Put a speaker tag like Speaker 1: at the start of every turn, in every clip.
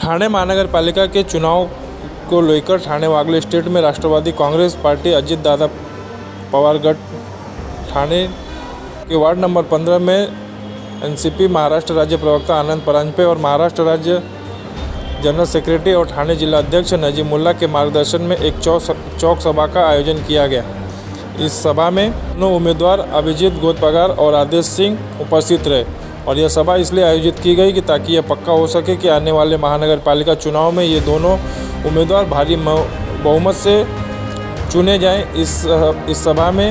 Speaker 1: ठाणे महानगर पालिका के चुनाव को लेकर ठाणे वागले स्टेट में राष्ट्रवादी कांग्रेस पार्टी अजित दादा पवार गट ठाणे के वार्ड नंबर 15 में एनसीपी महाराष्ट्र राज्य प्रवक्ता आनंद परांजपे और महाराष्ट्र राज्य जनरल सेक्रेटरी और ठाणे जिला अध्यक्ष नजीमुल्ला के मार्गदर्शन में एक चौक सभा का आयोजन किया गया। इस सभा में दोनों उम्मीदवार अभिजीत गोदपगार और आदेश सिंह उपस्थित रहे और यह सभा इसलिए आयोजित की गई कि ताकि यह पक्का हो सके कि आने वाले महानगर पालिका चुनाव में ये दोनों उम्मीदवार भारी बहुमत से चुने जाएं। इस सभा में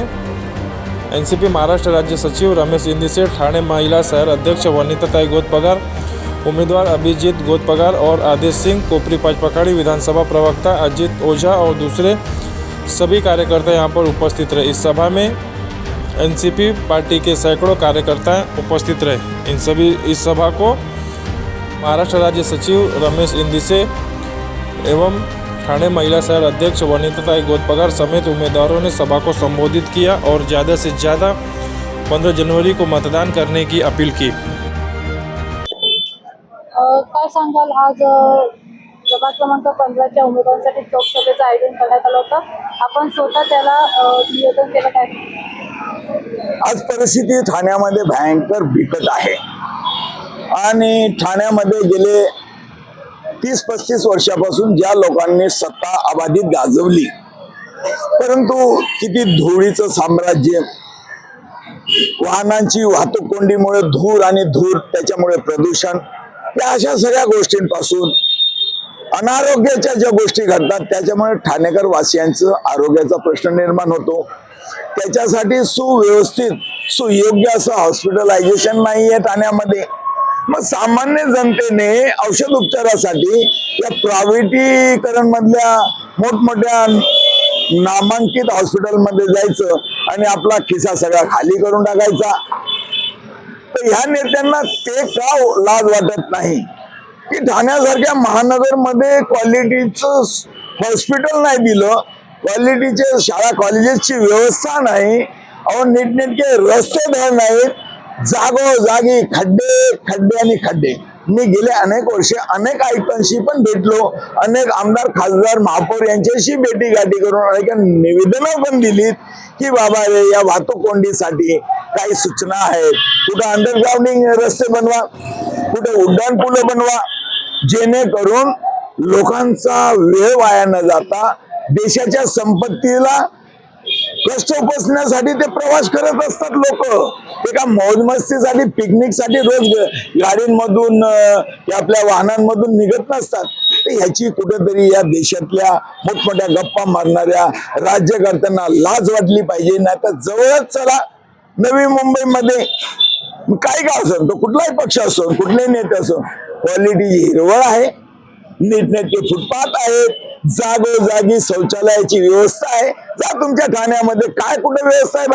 Speaker 1: एनसीपी महाराष्ट्र राज्य सचिव रमेश इंदिसे, ठाणे महिला शहर अध्यक्ष वनिताताई गोदपगार, उम्मीदवार अभिजीत गोदपगार और आदेश सिंह, कोपरी पचपकाड़ी विधानसभा प्रवक्ता अजित ओझा और दूसरे सभी कार्यकर्ता यहां पर उपस्थित रहे। इस सभा में एनसीपी पार्टी के सैकड़ों कार्यकर्ता उपस्थित रहे। इस सभा को महाराष्ट्र राज्य सचिव रमेश इंदिसे एवं ठाणे महिला शहर अध्यक्ष वनिताताई गोदपगार समेत उम्मीदवारों ने सभा को संबोधित किया और ज़्यादा से ज़्यादा 15 जनवरी को मतदान करने की अपील की।
Speaker 2: काय सांगाल, आज प्रभाग क्रमांक 15च्या उमेदवारांसाठी चौक सभेचं आयोजन करण्यात आलं होतं, आपण स्वतः त्याला निवेदन केलं काय?
Speaker 3: आज परिस्थिती ठाण्यामध्ये भयंकर बिकट आहे आणि ठाण्यामध्ये गेले 30-35 वर्षापासून ज्या लोकांनी सत्ता अबाधित गाजवली, परंतु किती धुळीचं साम्राज्य, वाहनांची वाहतूक कोंडीमुळे धूर आणि धूर, त्याच्यामुळे प्रदूषण, या अशा सगळ्या गोष्टींपासून अनारोग्याच्या ज्या गोष्टी घडतात त्याच्यामुळे ठाणेकर वासियांचं आरोग्याचा प्रश्न निर्माण होतो। त्याच्यासाठी सुव्यवस्थित सुयोग्य असं हॉस्पिटलायझेशन नाहीये ठाण्यामध्ये। मग सामान्य जनतेने औषध उपचारासाठी या प्रायव्हेटीकरण मधल्या मोठमोठ्या नामांकित हॉस्पिटलमध्ये जायचं आणि आपला खिसा सगळा खाली करून टाकायचा। तर ह्या नेत्यांना ते का लाज वाटत नाही की ठाण्यासारख्या महानगरमध्ये क्वालिटीचं हॉस्पिटल नाही दिलं, क्वालिटीचे शाळा कॉलेजेसची व्यवस्था नाही, अहो नीटनेटके रस्ते धड नाहीत, जागोजागी खड्डे खड्डे आणि खड्डे। मी गेले अनेक वर्षे अनेक आयुक्तांशी पण भेटलो, अनेक आमदार खासदार महापौर यांच्याशी भेटीगाठी करून अनेक निवेदनं पण दिलीत की बाबा रे, या वाहतूक कोंडीसाठी काही सूचना आहेत, कुठं अंडरग्राउंडिंग रस्ते बनवा, कुठे उड्डाण पुलं बनवा, जेणेकरून लोकांचा वेळ वाया न जाता देशाच्या संपत्तीला कष्ट उपसण्यासाठी ते प्रवास करत असतात लोक। ते का मौजमस्तीसाठी पिकनिकसाठी रोज गाडींमधून आपल्या वाहनांमधून निघत नसतात। तर ह्याची कुठेतरी या देशातल्या मोठमोठ्या गप्पा मारणाऱ्या राज्यकर्त्यांना लाज वाटली पाहिजे। नाही तर जवळच चला नवी मुंबईमध्ये काही गाव असो, तो कुठलाही पक्ष असो, कुठलेही नेते असो, क्वालिटी हिरवळ आहे, नीटनेटके फुटपाथ आहेत, जागोजागी शौचालयाची व्यवस्था आहे। जा तुमच्या ठाण्यामध्ये काय कुठे व्यवस्था आहे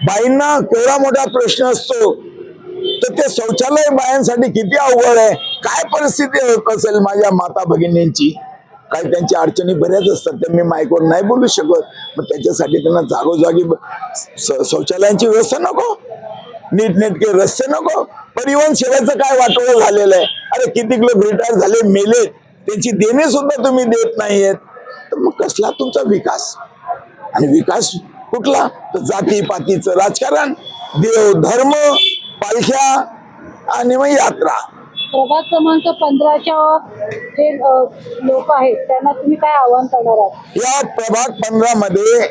Speaker 3: बाईंना केवढा मोठा प्रश्न असतो, तर ते शौचालय बायांसाठी किती अवघड आहे, काय परिस्थिती होत असेल माझ्या माता भगिनींची। काही त्यांची अडचणी बऱ्याच असतात, त्या मी माईकवर नाही बोलू शकत, मग त्याच्यासाठी त्यांना जागोजागी शौचालयांची व्यवस्था नको, नीटनेटके रस्ते नको, परिवहन सेवेचं काय वाटोळं झालेलं आहे। अरे किती लोक रिटायर झाले, मेले, त्यांची देणे सुद्धा तुम्ही देत नाहीयेत, तर मग कसला तुमचा विकास? आणि विकास कुठला? तर जातीपातीचं राजकारण, देव धर्म, पालख्या आणि मग यात्रा।
Speaker 2: प्रभाग क्रमांक 15च्या जे लोक आहेत त्यांना तुम्ही काय आवाहन करणार आहात?
Speaker 3: या प्रभाग 15 मध्ये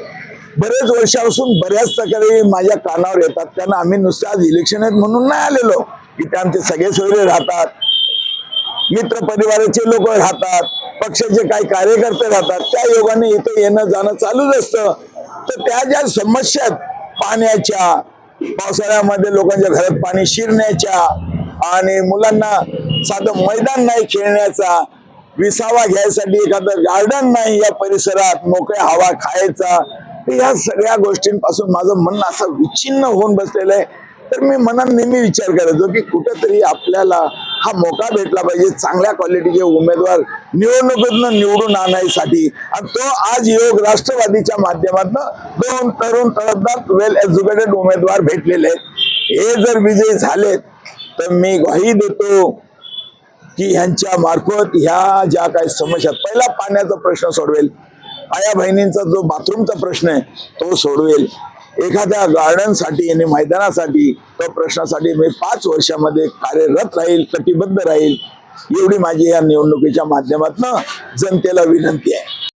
Speaker 3: बरेच वर्षापासून बऱ्याच तक्रारी माझ्या कानावर येतात। त्यांना आम्ही नुसते आज इलेक्शन आहेत म्हणून नाही आलेलो, की ते आमचे सगळे सोयरे राहतात, मित्र परिवाराचे लोक राहतात, पक्षाचे काही कार्यकर्ते राहतात, त्या योगाने इथे येणं जाणं चालूच असतं। तर त्या ज्या समस्या पाण्याच्या, पावसाळ्यामध्ये लोकांच्या घरात पाणी शिरण्याच्या आणि मुलांना साधं मैदान नाही खेळण्याचा, विसावा घ्यायसाठी एखादं गार्डन नाही या परिसरात, मोकळ्या हवा खायचा, तर या सगळ्या गोष्टींपासून माझं मन असं विच्छिन्न होऊन बसलेलं आहे। तर मी मनात नेहमी विचार करायचो की कुठेतरी आपल्याला हा मौका भेटला पाहिजे चांगल्या क्वालिटीचे उमेदवार निवडणुकीतून निवडून आणायसाठी, आणि तो आज योग राष्ट्रवादीच्या माध्यमातून 2 तरुण तडफदार वेल एज्युकेटेड उमेदवार भेटलेले आहेत। हे जर विजयी झालेत तर मी ग्वाही देतो की ह्यांच्या मार्फत ह्या ज्या काही समस्या, पहिला पाण्याचा प्रश्न सोडवेल, आया बहिणींचा जो बाथरूमचा प्रश्न आहे तो सोडवेल, एखाद्या गार्डनसाठी आणि मैदानासाठी तो प्रश्नासाठी मी 5 वर्षामध्ये कार्यरत राहील, कटिबद्ध राहील, एवढी माझी या निवडणुकीच्या माध्यमातून जनतेला विनंती आहे.